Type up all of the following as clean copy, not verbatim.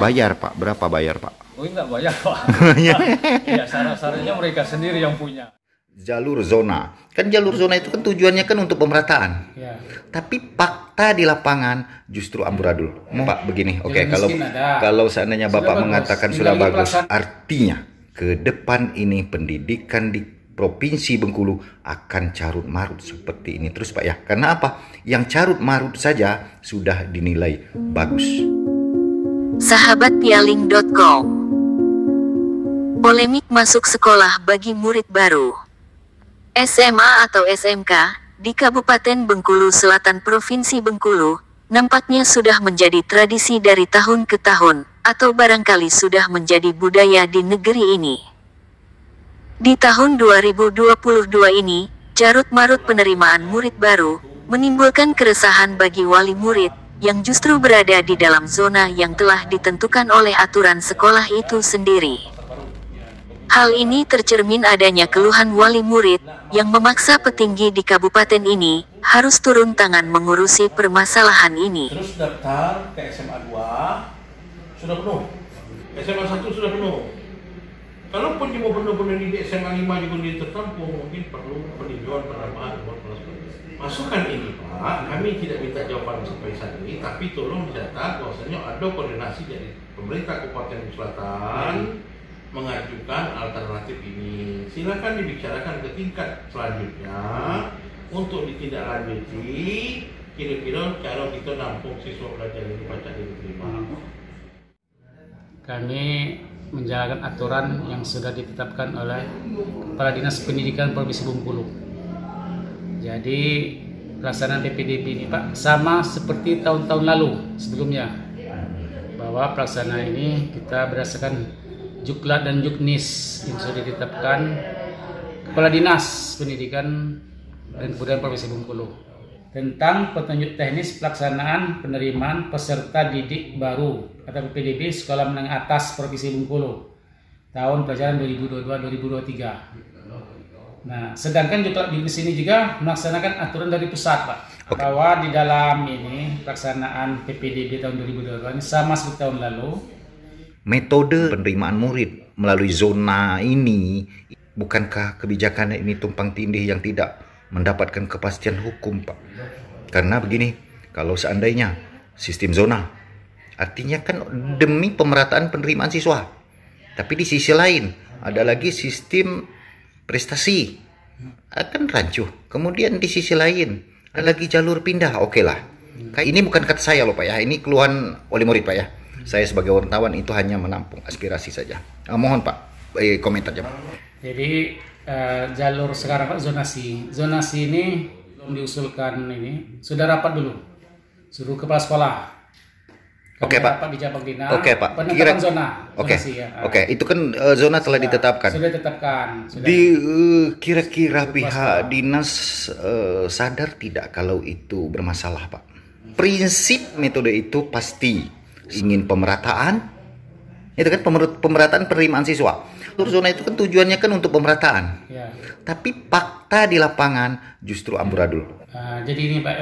bayar Pak? Berapa bayar Pak? Oh, nggak bayar Pak. Ya, syarat-syaratnya mereka sendiri yang punya. Jalur zona. Kan jalur zona itu kan tujuannya kan untuk pemerataan. Ya. Tapi fakta di lapangan justru amburadul. Pak, begini. Oke, kalau seandainya Bapak mengatakan sudah bagus, artinya ke depan ini pendidikan di Provinsi Bengkulu akan carut marut seperti ini terus Pak ya. Karena apa? Yang carut marut saja sudah dinilai bagus. Sahabatpialing.com. Polemik masuk sekolah bagi murid baru. SMA atau SMK di Kabupaten Bengkulu Selatan Provinsi Bengkulu nampaknya sudah menjadi tradisi dari tahun ke tahun, atau barangkali sudah menjadi budaya di negeri ini. Di tahun 2022 ini, carut-marut penerimaan murid baru menimbulkan keresahan bagi wali murid yang justru berada di dalam zona yang telah ditentukan oleh aturan sekolah itu sendiri. Hal ini tercermin adanya keluhan wali murid yang memaksa petinggi di kabupaten ini harus turun tangan mengurusi permasalahan ini. Terus daftar ke SMA 2 sudah penuh, SMA 1 sudah penuh. Kalaupun dia mau benar-benar di SMA 5 juga dia tertampung, mungkin perlu peninjauan penambahan kelas. Masukan ini Pak, kami tidak minta jawaban sampai saat ini, tapi tolong dicatat bahwasanya ada koordinasi dari pemerintah Kabupaten Selatan mengajukan alternatif ini. Silakan dibicarakan ke tingkat selanjutnya untuk ditindaklanjuti. Kira-kira cara kita nampung siswa belajar ini baca dan diterima. Kami menjalankan aturan yang sudah ditetapkan oleh Kepala Dinas Pendidikan Provinsi Bengkulu. Jadi pelaksanaan PPDB ini Pak sama seperti tahun-tahun lalu sebelumnya, bahwa pelaksanaan ini kita berdasarkan Juklat dan Juknis yang sudah ditetapkan Kepala Dinas Pendidikan dan Kebudayaan Provinsi Bengkulu tentang petunjuk teknis pelaksanaan penerimaan peserta didik baru atau PPDB Sekolah Menengah Atas Provinsi Bengkulu tahun pelajaran 2022-2023. Nah, sedangkan Juklat Juknis ini juga melaksanakan aturan dari pusat Pak, bahwa di dalam ini pelaksanaan PPDB tahun 2022 ini sama seperti tahun lalu. Metode penerimaan murid melalui zona ini, bukankah kebijakan ini tumpang tindih yang tidak mendapatkan kepastian hukum Pak? Karena begini, kalau seandainya sistem zona, artinya kan demi pemerataan penerimaan siswa. Tapi di sisi lain, ada lagi sistem prestasi, akan rancu. Kemudian di sisi lain, ada lagi jalur pindah, oke lah. Ini bukan kata saya loh Pak ya, ini keluhan wali murid Pak ya. Saya sebagai wartawan itu hanya menampung aspirasi saja. Mohon Pak, komentar aja Pak. Jadi jalur sekarang Pak zonasi ini belum diusulkan, ini sudah rapat dulu, suruh kepala sekolah. Oke Pak. Rapat di Cabang Dinas. Oke Pak. Penetapan zona. Oke. Ya. Oke, itu kan zona telah ditetapkan. Sudah ditetapkan. Kira-kira pihak dinas sadar tidak kalau itu bermasalah Pak? Prinsip metode itu pasti ingin pemerataan, itu kan pemerataan penerimaan siswa. Jalur zona itu kan tujuannya kan untuk pemerataan. Ya. Tapi fakta di lapangan justru amburadul. Jadi ini Pak,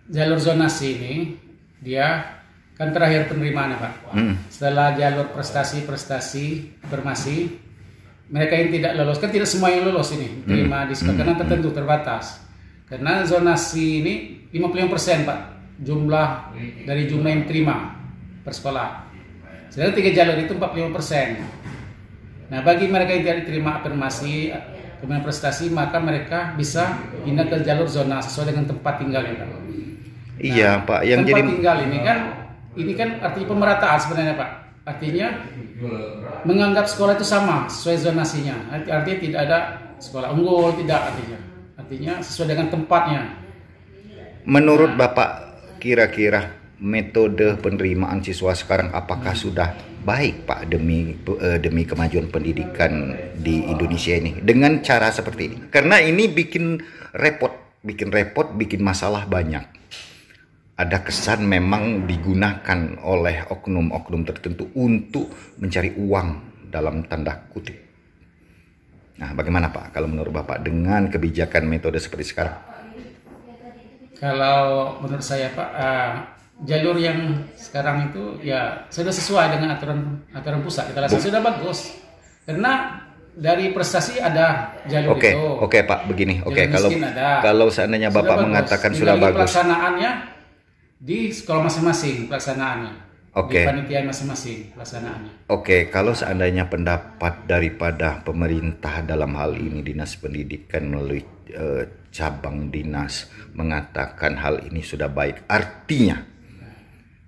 jalur zonasi ini dia kan terakhir penerimaannya Pak. Setelah jalur prestasi informasi, mereka yang tidak lolos, kan tidak semua yang lolos ini terima di sekolah, karena tertentu terbatas. Karena zonasi ini 55% Pak jumlah dari jumlah yang terima per sekolah. Sedangkan 3 jalur itu 45%. Nah, bagi mereka yang tidak diterima afirmasi kemudian prestasi, maka mereka bisa pindah ke jalur zona sesuai dengan tempat tinggalnya Pak. Iya Pak, yang tempat jadi tinggal ini kan artinya pemerataan sebenarnya Pak. Artinya menganggap sekolah itu sama sesuai zonasinya. Artinya tidak ada sekolah unggul, tidak artinya sesuai dengan tempatnya. Menurut Bapak, kira-kira metode penerimaan siswa sekarang apakah sudah baik Pak demi kemajuan pendidikan di Indonesia ini dengan cara seperti ini? Karena ini bikin masalah banyak. Ada kesan memang digunakan oleh oknum-oknum tertentu untuk mencari uang dalam tanda kutip. Nah, bagaimana Pak kalau menurut Bapak dengan kebijakan metode seperti sekarang? Kalau menurut saya Pak, jalur yang sekarang itu ya sudah sesuai dengan aturan pusat. Kita rasa sudah bagus. Karena dari prestasi ada jalur itu. Oke Pak, begini. Oke, kalau seandainya Sudah Bapak bagus. mengatakan Tinggal sudah di bagus. Pelaksanaannya di sekolah masing-masing pelaksanaannya. Oke. Di panitia masing-masing pelaksanaannya. Oke, kalau seandainya pendapat daripada pemerintah dalam hal ini Dinas Pendidikan melalui cabang dinas mengatakan hal ini sudah baik, artinya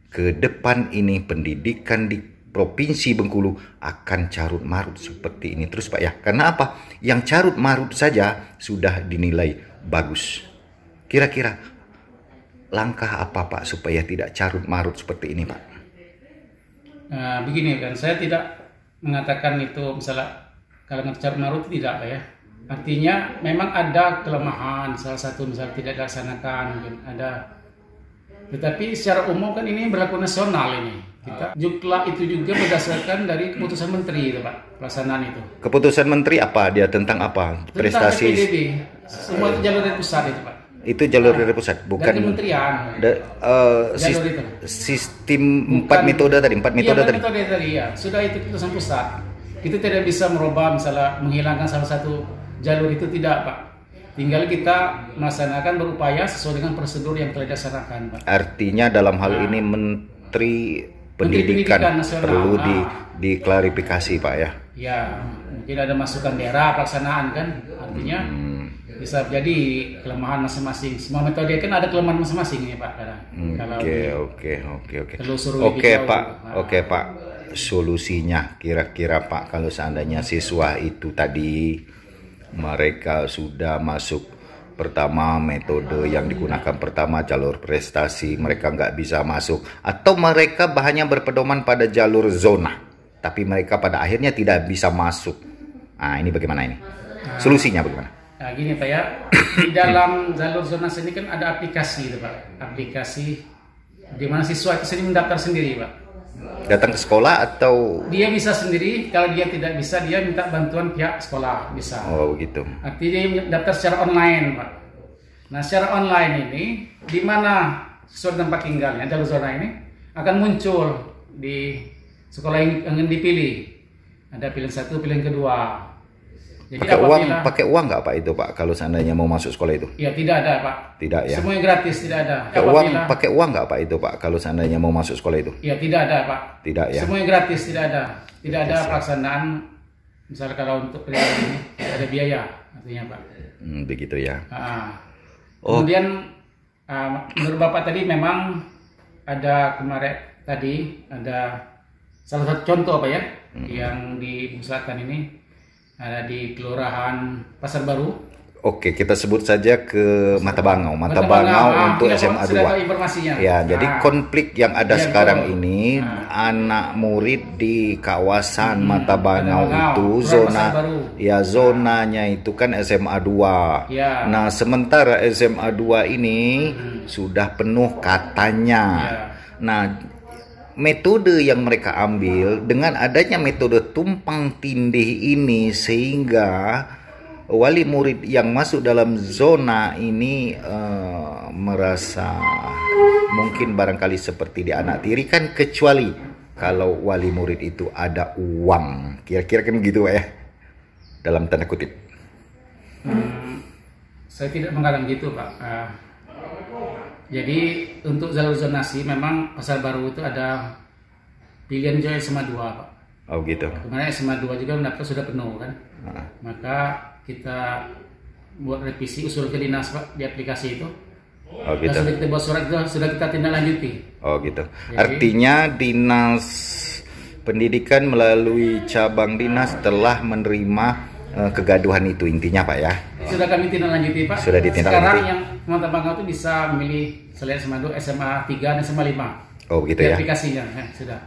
ke depan ini pendidikan di Provinsi Bengkulu akan carut marut seperti ini terus Pak ya. Karena apa? Yang carut marut saja sudah dinilai bagus. Kira-kira langkah apa Pak supaya tidak carut marut seperti ini Pak? Nah, begini kan, saya tidak mengatakan itu misalnya kalau carut marut tidak Pak ya. Artinya memang ada kelemahan, salah satu misalnya tidak dilaksanakan, mungkin ada. Tetapi secara umum kan ini berlaku nasional ini. Kita jukla itu juga berdasarkan dari keputusan menteri itu Pak, pelaksanaan itu. Keputusan menteri apa? Dia tentang apa? Prestasi. Tentang PDB, semua itu jalur dari pusat itu Pak. Itu jalur dari pusat, bukan Dari kementerian. Jalur itu. Sistem empat metode tadi. Metode tadi ya. Sudah itu keputusan pusat. Kita tidak bisa merubah misalnya menghilangkan salah satu jalur itu tidak Pak. Tinggal kita melaksanakan berupaya sesuai dengan prosedur yang telah dilaksanakan Pak. Artinya dalam hal ini Menteri Pendidikan Nasional, perlu diklarifikasi Pak ya. Ya, mungkin ada masukan daerah pelaksanaan kan. Artinya bisa jadi kelemahan masing-masing. Semua metode kan ada kelemahan masing-masing ya Pak. Oke Pak. Solusinya kira-kira Pak kalau seandainya siswa itu tadi mereka sudah masuk pertama metode yang digunakan pertama jalur prestasi, mereka nggak bisa masuk, atau mereka hanya berpedoman pada jalur zona tapi mereka pada akhirnya tidak bisa masuk. Nah ini bagaimana ini? Solusinya bagaimana? Nah gini Pak ya, di dalam jalur zonasi ini kan ada aplikasi itu Pak. Aplikasi di mana siswa itu sendiri mendaftar sendiri Pak. Datang ke sekolah atau dia bisa sendiri, kalau dia tidak bisa dia minta bantuan pihak sekolah, bisa. Oh gitu. Artinya dia daftar secara online Pak. Nah secara online ini di mana sesuai tempat tinggalnya jalur zona ini akan muncul di sekolah yang ingin dipilih. Ada pilihan satu, pilihan kedua. Jadi pakai uang nggak Pak itu Pak kalau seandainya mau masuk sekolah itu? Ya tidak ada Pak. Tidak ya. Semuanya gratis, tidak ada. Pakai uang nggak Pak itu Pak kalau seandainya mau masuk sekolah itu? Ya tidak ada Pak. Tidak ya. Semuanya gratis, tidak ada. Tidak ada pelaksanaan. Misalnya kalau untuk pilihan ini ada biaya artinya Pak. Begitu ya. Kemudian menurut Bapak tadi memang ada kemarin tadi ada salah satu contoh Pak ya yang di Bengkulu Selatan ini. Ada di Kelurahan Pasar Baru. Oke, kita sebut saja ke Mata Bangau untuk SMA 2. Sudah ada informasinya. Ya, jadi konflik yang ada sekarang ini anak murid di kawasan Mata Bangau itu zonanya itu kan SMA 2. Ya. Nah, sementara SMA 2 ini sudah penuh katanya. Ya. Nah, metode yang mereka ambil dengan adanya metode tumpang tindih ini sehingga wali murid yang masuk dalam zona ini merasa mungkin barangkali seperti dianaktirikan kecuali kalau wali murid itu ada uang, kira-kira kan gitu ya dalam tanda kutip. Saya tidak mengatakan gitu Pak. Jadi untuk jalur zonasi memang Pasar Baru itu ada pilihan juga SMA 2 Pak. Oh gitu. Kemarin SMA 2 juga mendaftar sudah penuh kan. Maka kita buat revisi usul ke dinas Pak di aplikasi itu. Oh gitu. Sudah kita buat surat itu sudah kita tindak lanjuti. Oh gitu. Jadi, artinya Dinas Pendidikan melalui cabang dinas telah menerima kegaduhan itu intinya Pak ya. Sudah kami tindak lanjuti Pak. Sudah ditindaklanjuti. Sekarang yang Mata Bangau itu bisa memilih selain SMA 2, SMA 3 dan SMA 5. Oh gitu ya. Aplikasinya sudah.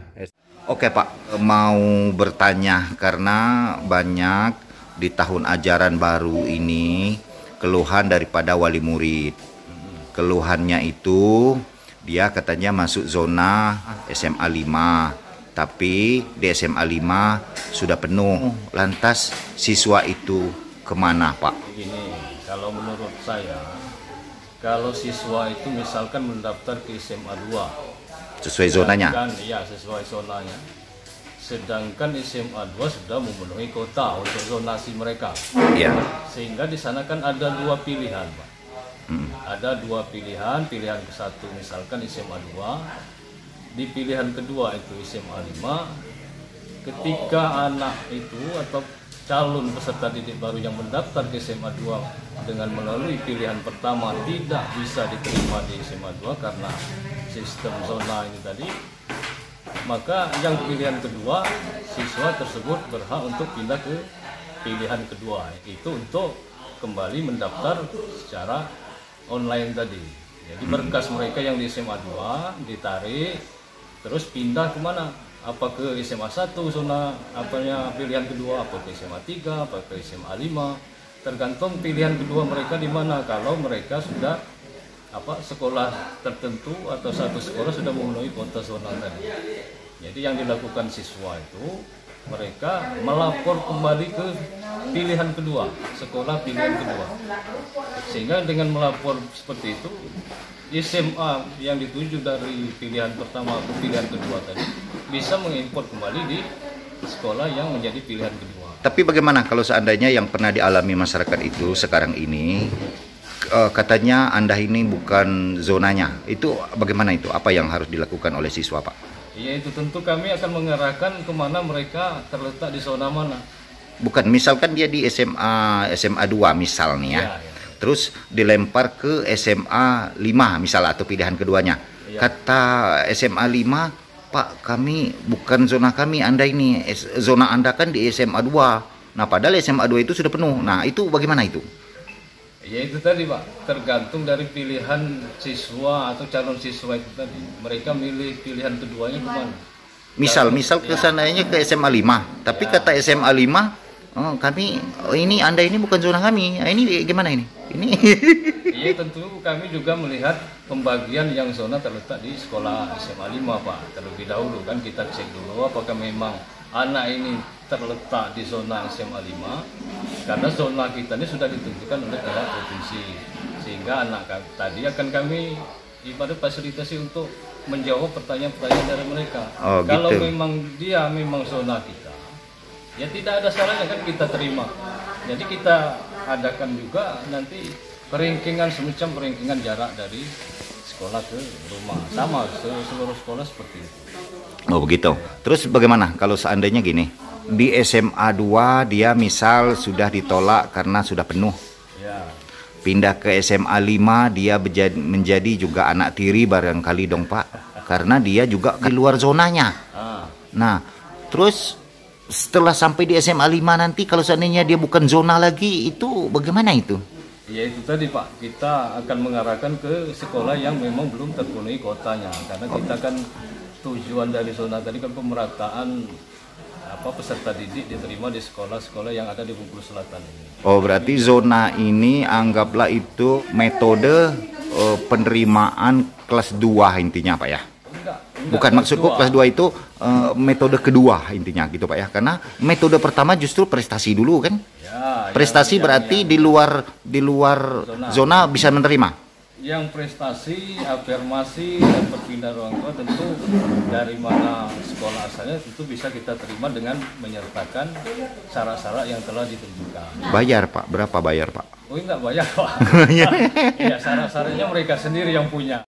Oke Pak, mau bertanya karena banyak di tahun ajaran baru ini keluhan daripada wali murid. Keluhannya itu dia katanya masuk zona SMA 5. Tapi di SMA 5 sudah penuh. Lantas siswa itu kemana Pak? Begini, kalau menurut saya, kalau siswa itu misalkan mendaftar ke SMA 2 sesuai zonanya. Iya, sesuai zonanya. Sedangkan SMA 2 sudah memenuhi kota untuk zonasi mereka. Iya. Sehingga di sana kan ada dua pilihan, Pak. Ada dua pilihan. Pilihan ke satu misalkan SMA 2. Di pilihan kedua itu SMA 5. Ketika anak itu atau calon peserta didik baru yang mendaftar ke SMA 2 dengan melalui pilihan pertama tidak bisa diterima di SMA 2 karena sistem zona ini tadi, maka yang pilihan kedua siswa tersebut berhak untuk pindah ke pilihan kedua, itu untuk kembali mendaftar secara online tadi. Jadi berkas mereka yang di SMA 2 ditarik terus pindah kemana? Apa ke SMA 1 zona apanya pilihan kedua, apa ke SMA 3, apa ke SMA 5, tergantung pilihan kedua mereka di mana. Kalau mereka sudah sekolah tertentu atau satu sekolah sudah memenuhi kuota zona tadi. Jadi yang dilakukan siswa itu mereka melapor kembali ke pilihan kedua, sekolah pilihan kedua. Sehingga dengan melapor seperti itu, SMA yang dituju dari pilihan pertama ke pilihan kedua tadi bisa mengimpor kembali di sekolah yang menjadi pilihan kedua. Tapi bagaimana kalau seandainya yang pernah dialami masyarakat itu sekarang ini katanya Anda ini bukan zonanya, itu bagaimana itu? Apa yang harus dilakukan oleh siswa, Pak? Ya itu tentu kami akan mengarahkan kemana mereka terletak di zona mana. Bukan, misalkan dia di SMA 2 misalnya, Ya. Terus dilempar ke SMA 5 misal atau pilihan keduanya. Ya. Kata SMA 5, Pak, kami bukan zona kami, Anda ini zona Anda kan di SMA 2. Nah, padahal SMA 2 itu sudah penuh. Nah, itu bagaimana itu? Ya itu tadi, Pak, tergantung dari pilihan siswa atau calon siswa itu tadi. Mereka milih pilihan keduanya kemana. Misal kesananya ke SMA 5, tapi kata SMA 5, oh, kami ini Anda ini bukan zona kami. Nah, ini gimana ini? Ini Iya tentu kami juga melihat pembagian yang zona terletak di sekolah SMA 5, Pak. Terlebih dahulu kan kita cek dulu apakah memang anak ini terletak di zona SMA 5, karena zona kita ini sudah ditentukan oleh pihak provinsi, sehingga anak tadi akan kami ibarat fasilitasi untuk menjawab pertanyaan-pertanyaan dari mereka. Oh, kalau gitu. memang dia memang zona kita, ya tidak ada salahnya kan kita terima. Jadi kita adakan juga nanti semacam peringkingan jarak dari sekolah ke rumah, sama seluruh sekolah seperti itu. Oh begitu. Terus bagaimana kalau seandainya gini, di SMA 2 dia misal sudah ditolak karena sudah penuh. Ya. Pindah ke SMA 5 dia menjadi juga anak tiri barangkali dong, Pak. Karena dia juga di luar zonanya. Nah, terus setelah sampai di SMA 5 nanti kalau seandainya dia bukan zona lagi, itu bagaimana itu? Ya itu tadi, Pak, kita akan mengarahkan ke sekolah yang memang belum terpenuhi kotanya, karena kita kan tujuan dari zona tadi kan pemerataan peserta didik diterima di sekolah-sekolah yang ada di Bengkulu Selatan ini. Oh, berarti zona ini anggaplah itu metode penerimaan kelas 2 intinya, Pak ya? Enggak, Bukan maksudku kelas 2 itu metode kedua intinya gitu, Pak ya. Karena metode pertama justru prestasi dulu kan? Ya, Prestasi berarti di luar zona bisa menerima. Yang prestasi, afirmasi, dan perpindahan orang tua tentu dari mana sekolah asalnya tentu bisa kita terima dengan menyertakan syarat-syarat yang telah ditentukan. Bayar, Pak. Berapa bayar, Pak? Oh enggak bayar, Pak. Ya, syarat-syaratnya mereka sendiri yang punya.